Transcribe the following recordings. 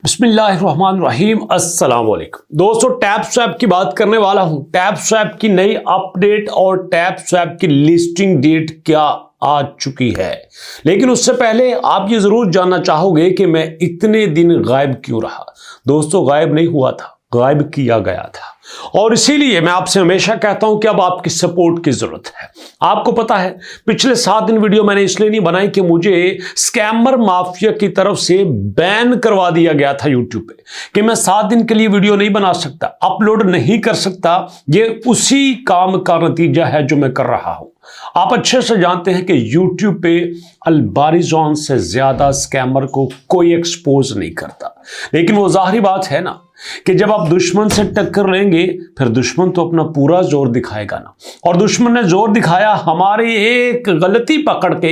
बिस्मिल्लाहिर्रहमानिर्रहीम अस्सलाम वालेकुम दोस्तों, टैप स्वैप की बात करने वाला हूं। टैप स्वैप की नई अपडेट और टैप स्वैप की लिस्टिंग डेट क्या आ चुकी है। लेकिन उससे पहले आप ये जरूर जानना चाहोगे कि मैं इतने दिन गायब क्यों रहा। दोस्तों, गायब नहीं हुआ था, गायब किया गया था। और इसीलिए मैं आपसे हमेशा कहता हूं कि अब आपकी सपोर्ट की जरूरत है। आपको पता है, पिछले 7 दिन वीडियो मैंने इसलिए नहीं बनाई कि मुझे स्कैमर माफिया की तरफ से बैन करवा दिया गया था यूट्यूब पे कि मैं 7 दिन के लिए वीडियो नहीं बना सकता, अपलोड नहीं कर सकता। ये उसी काम का नतीजा है जो मैं कर रहा हूं। आप अच्छे से जानते हैं कि YouTube पे अल्बारिजॉन से ज्यादा स्कैमर को कोई एक्सपोज नहीं करता। लेकिन वो जाहिर बात है ना कि जब आप दुश्मन से टक्कर लेंगे फिर दुश्मन तो अपना पूरा जोर दिखाएगा ना। और दुश्मन ने जोर दिखाया, हमारी एक गलती पकड़ के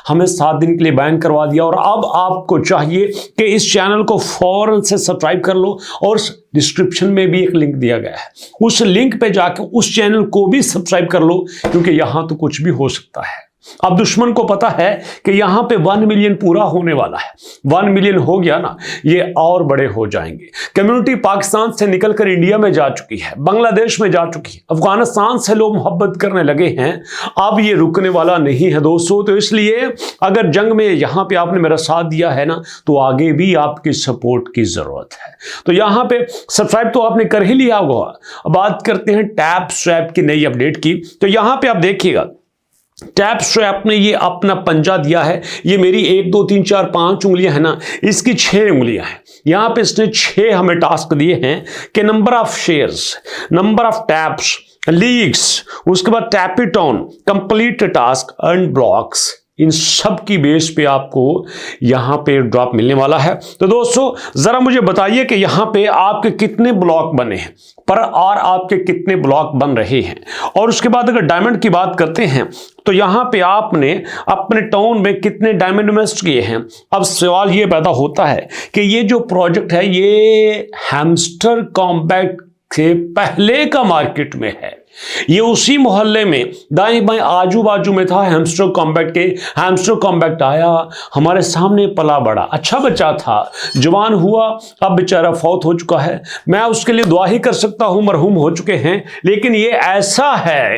हमें 7 दिन के लिए बैन करवा दिया। और अब आपको चाहिए कि इस चैनल को फौरन से सब्सक्राइब कर लो और डिस्क्रिप्शन में भी एक लिंक दिया गया है, उस लिंक पे जाकर उस चैनल को भी सब्सक्राइब कर लो, क्योंकि यहां तो कुछ भी हो सकता है। अब दुश्मन को पता है कि यहां पे 1 मिलियन पूरा होने वाला है। 1 मिलियन हो गया ना, ये और बड़े हो जाएंगे। कम्युनिटी पाकिस्तान से निकलकर इंडिया में जा चुकी है, बांग्लादेश में जा चुकी है, अफगानिस्तान से लोग मोहब्बत करने लगे हैं। अब ये रुकने वाला नहीं है दोस्तों। तो इसलिए अगर जंग में यहां पे आपने मेरा साथ दिया है ना, तो आगे भी आपकी सपोर्ट की जरूरत है। तो यहां पे सब्सक्राइब तो आपने कर ही लिया होगा। अब बात करते हैं टैप स्वैप की नई अपडेट की। तो यहां पे आप देखिएगा, टैप स्वैप ने ये अपना पंजा दिया है। ये मेरी 1 2 3 4 5 उंगलियां है ना, इसकी 6 उंगलियां हैं। यहां पे इसने 6 हमें टास्क दिए हैं कि number of shares, number of taps, leagues, उसके बाद tap it on, complete task, earn blocks, इन सब की बेस पे आपको यहां पे ड्रॉप मिलने वाला है। तो दोस्तों जरा मुझे बताइए कि यहां पे आपके कितने ब्लॉक बने हैं पर और आपके कितने ब्लॉक बन रहे हैं। और उसके बाद अगर डायमंड की बात करते हैं तो यहां पे आपने अपने टाउन में कितने डायमंड इन्वेस्ट किए हैं। अब सवाल ये पैदा होता है कि ये जो प्रोजेक्ट है ये हैमस्टर कॉम्बैट से पहले का मार्केट में है। ये उसी मोहल्ले में दाएं बाएं आजू बाजू में था हैमस्टर कॉम्बैट के। हैमस्टर कॉम्बैट आया, हमारे सामने पला बड़ा, अच्छा बच्चा था, जवान हुआ, अब बेचारा फौत हो चुका है। मैं उसके लिए दुआ ही कर सकता हूं, मरहूम हो चुके हैं। लेकिन ये ऐसा है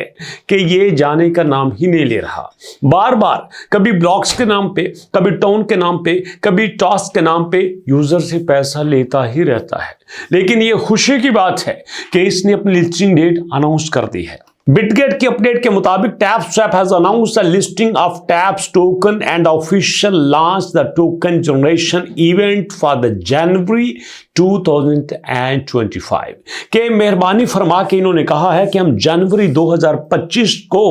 कि ये जाने का नाम ही नहीं ले रहा। बार बार कभी ब्लॉक्स के नाम पे, कभी टाउन के नाम पे, कभी टास्क के नाम पे यूजर से पैसा लेता ही रहता है। लेकिन ये खुशी की बात है कि इसने अपनी लिस्टिंग डेट अनाउंस कर दी है। बिटगेट की अपडेट के मुताबिक tap swap has announced the listing of taps token and official launch the token generation event for the January 2025 के मेहरबानी फरमा के इन्होंने कहा है कि हम जनवरी 2025 को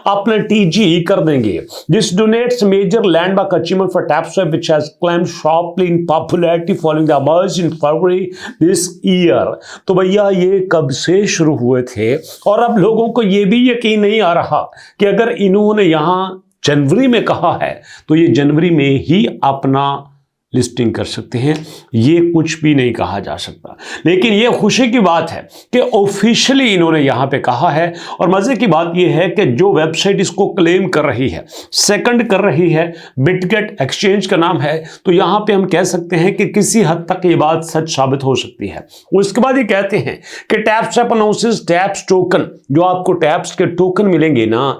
अपना टीजी कर देंगे। This donates major landmark achievement for tap swap which has climbed sharply in popularity following the emerge in February this year. तो भैया ये कब से शुरू हुए थे और अब लोगों को ये भी यकीन नहीं आ रहा कि अगर इन्होंने यहां जनवरी में कहा है तो ये जनवरी में ही अपना लिस्टिंग कर सकते हैं। ये कुछ भी नहीं कहा जा सकता। लेकिन ये खुशी की बात है कि ऑफिशियली इन्होंने यहां पे कहा है। और मजे की बात ये है कि जो वेबसाइट इसको क्लेम कर रही है, सेकंड कर रही है, बिटगेट एक्सचेंज का नाम है। तो यहां पे हम कह सकते हैं कि किसी हद तक ये बात सच साबित हो सकती है। उसके बाद ये कहते हैं कि tap swap announces taps token, जो आपको टैप्स के टोकन मिलेंगे ना,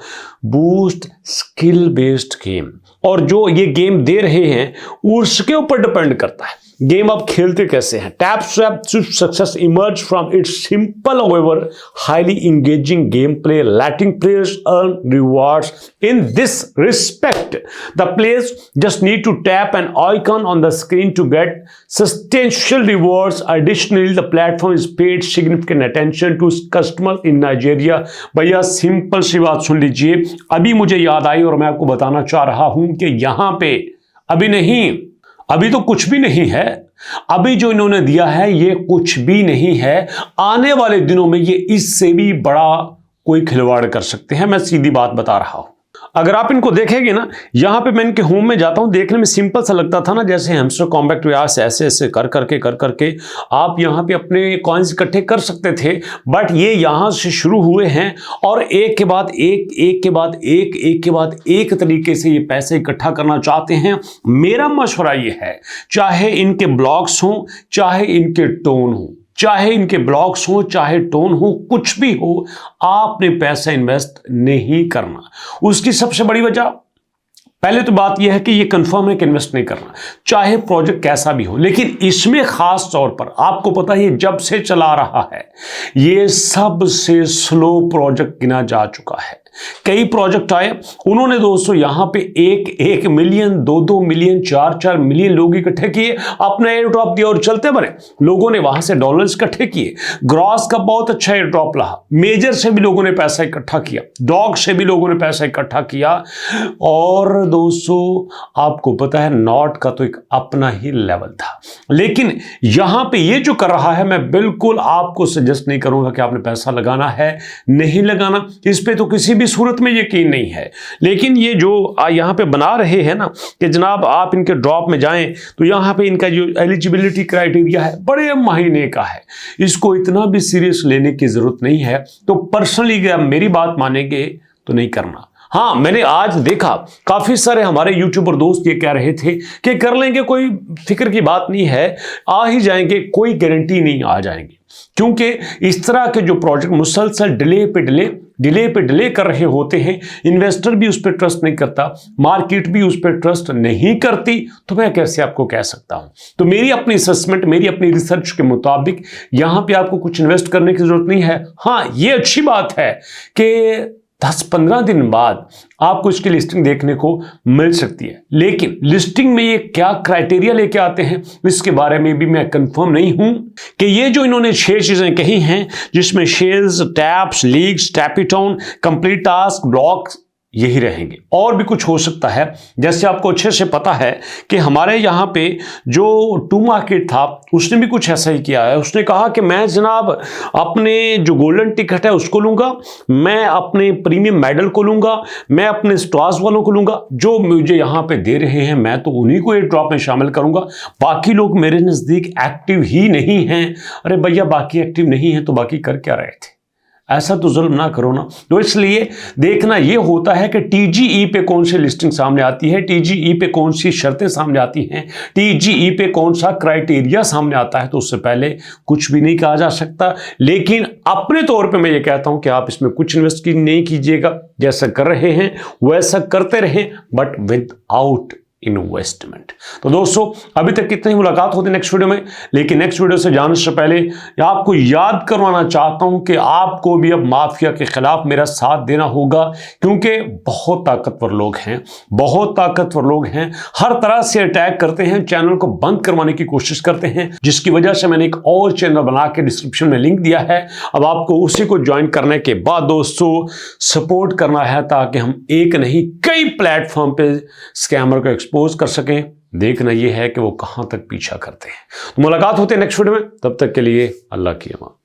बूस्ट स्किल बेस्ड गेम। और जो ये गेम दे रहे हैं उसके ऊपर डिपेंड करता है गेम आप खेलते कैसे हैं। Tap swap success emerge from its simple however highly engaging gameplay, letting players earn rewards in this respect. The players just need to tap an icon on the screen to get substantial rewards. Additionally, the platform is paid significant attention to customers in Nigeria. भैया simple सी बात सुन लीजिए, अभी मुझे याद आई और मैं आपको बताना चाह रहा हूं कि यहां पे अभी तो कुछ भी नहीं है। अभी जो इन्होंने दिया है ये कुछ भी नहीं है। आने वाले दिनों में ये इससे भी बड़ा कोई खिलवाड़ कर सकते हैं। मैं सीधी बात बता रहा हूं। अगर आप इनको देखेंगे ना, यहां पे मैं इनके होम में जाता हूं, देखने में सिंपल सा लगता था ना, जैसे हैमस्टर कॉम्पैक्ट व्यास ऐसे ऐसे कर करके आप यहां पे अपने कॉइन्स इकट्ठे कर सकते थे। बट ये यहां से शुरू हुए हैं और एक के बाद एक तरीके से ये पैसे इकट्ठा करना चाहते हैं। मेरा मशवरा ये है, चाहे इनके ब्लॉग्स हों, चाहे इनके टोन हो, चाहे इनके ब्लॉग्स हो, चाहे टोन हो, कुछ भी हो, आपने पैसा इन्वेस्ट नहीं करना। उसकी सबसे बड़ी वजह, पहले तो बात यह है कि ये कंफर्म है कि इन्वेस्ट नहीं करना, चाहे प्रोजेक्ट कैसा भी हो। लेकिन इसमें खास तौर पर आपको पता है, जब से चला रहा है, ये सबसे स्लो प्रोजेक्ट गिना जा चुका है। कई प्रोजेक्ट आए, उन्होंने दोस्तों यहां पे 1 मिलियन, 2 मिलियन, 4 मिलियन लोग इकट्ठे किए, अपना एयर ड्रॉप दिया और चलते बने। लोगों ने वहां से डॉलर्स इकट्ठे किए। ग्रॉस का बहुत अच्छा एयर ड्रॉप रहा, मेजर से भी लोगों ने पैसा इकट्ठा किया, डॉग से भी लोगों ने पैसा इकट्ठा किया। और दोस्तों आपको पता है, नॉट का तो एक अपना ही लेवल था। लेकिन यहां पे ये जो कर रहा है, मैं बिल्कुल आपको सजेस्ट नहीं करूंगा कि आपने पैसा लगाना है, नहीं लगाना, इस पे तो किसी भी सूरत में यकीन नहीं है। लेकिन ये जो यहां पे बना रहे हैं ना कि जनाब आप इनके ड्रॉप में जाएं, तो यहां पे इनका जो एलिजिबिलिटी क्राइटेरिया है बड़े महीने का है, इसको इतना भी सीरियस लेने की जरूरत नहीं है। तो पर्सनली अगर मेरी बात मानेंगे तो नहीं करना। हाँ, मैंने आज देखा काफी सारे हमारे यूट्यूबर दोस्त ये कह रहे थे कि कर लेंगे, कोई फिक्र की बात नहीं है, आ ही जाएंगे, कोई गारंटी नहीं आ जाएंगे। क्योंकि इस तरह के जो प्रोजेक्ट मुसलसल डिले पे डिले कर रहे होते हैं, इन्वेस्टर भी उस पर ट्रस्ट नहीं करता, मार्केट भी उस पर ट्रस्ट नहीं करती, तो मैं कैसे आपको कह सकता हूं। तो मेरी अपनी असेसमेंट, मेरी अपनी रिसर्च के मुताबिक यहां पे आपको कुछ इन्वेस्ट करने की जरूरत नहीं है। हाँ, ये अच्छी बात है कि 10-15 दिन बाद आपको इसकी लिस्टिंग देखने को मिल सकती है। लेकिन लिस्टिंग में ये क्या क्राइटेरिया लेके आते हैं, इसके बारे में भी मैं कंफर्म नहीं हूं कि ये जो इन्होंने 6 चीजें कही हैं, जिसमें shares, taps, leagues, tap it on, complete task, blocks, यही रहेंगे। और भी कुछ हो सकता है। जैसे आपको अच्छे से पता है कि हमारे यहाँ पे जो टू मार्केट था, उसने भी कुछ ऐसा ही किया है। उसने कहा कि मैं जनाब अपने जो गोल्डन टिकट है उसको लूंगा, मैं अपने प्रीमियम मेडल को लूंगा, मैं अपने स्टार्स वालों को लूंगा, जो मुझे यहाँ पे दे रहे हैं मैं तो उन्हीं को एयर ड्रॉप में शामिल करूंगा, बाकी लोग मेरे नजदीक एक्टिव ही नहीं हैं। अरे भैया, बाकी एक्टिव नहीं है तो बाकी कर क्या रहे थे? ऐसा तो जुल्म ना करो ना। तो इसलिए देखना ये होता है कि टीजीई पे कौन सी लिस्टिंग सामने आती है, टीजीई पे कौन सी शर्तें सामने आती हैं, टीजीई पे कौन सा क्राइटेरिया सामने आता है। तो उससे पहले कुछ भी नहीं कहा जा सकता। लेकिन अपने तौर पे मैं ये कहता हूं कि आप इसमें कुछ इन्वेस्ट नहीं कीजिएगा, जैसा कर रहे हैं वैसा करते रहें, बट विदाउट इन्वेस्टमेंट। तो दोस्तों अभी तक कितनी मुलाकात होती है नेक्स्ट वीडियो में। लेकिन नेक्स्ट वीडियो से जाने से पहले आपको याद करवाना चाहता हूं कि आपको भी अब माफिया के खिलाफ मेरा साथ देना होगा, क्योंकि बहुत ताकतवर लोग हैं, बहुत ताकतवर लोग हैं, हर तरह से अटैक करते हैं, चैनल को बंद करवाने की कोशिश करते हैं, जिसकी वजह से मैंने एक और चैनल बना के डिस्क्रिप्शन में लिंक दिया है। अब आपको उसी को ज्वाइन करने के बाद दोस्तों सपोर्ट करना है, ताकि हम एक नहीं कई प्लेटफॉर्म पे स्कैमर को एक्सपोज कर सकें। देखना यह है कि वो कहां तक पीछा करते हैं। तो मुलाकात होती है नेक्स्ट वीडियो में, तब तक के लिए अल्लाह की अमान।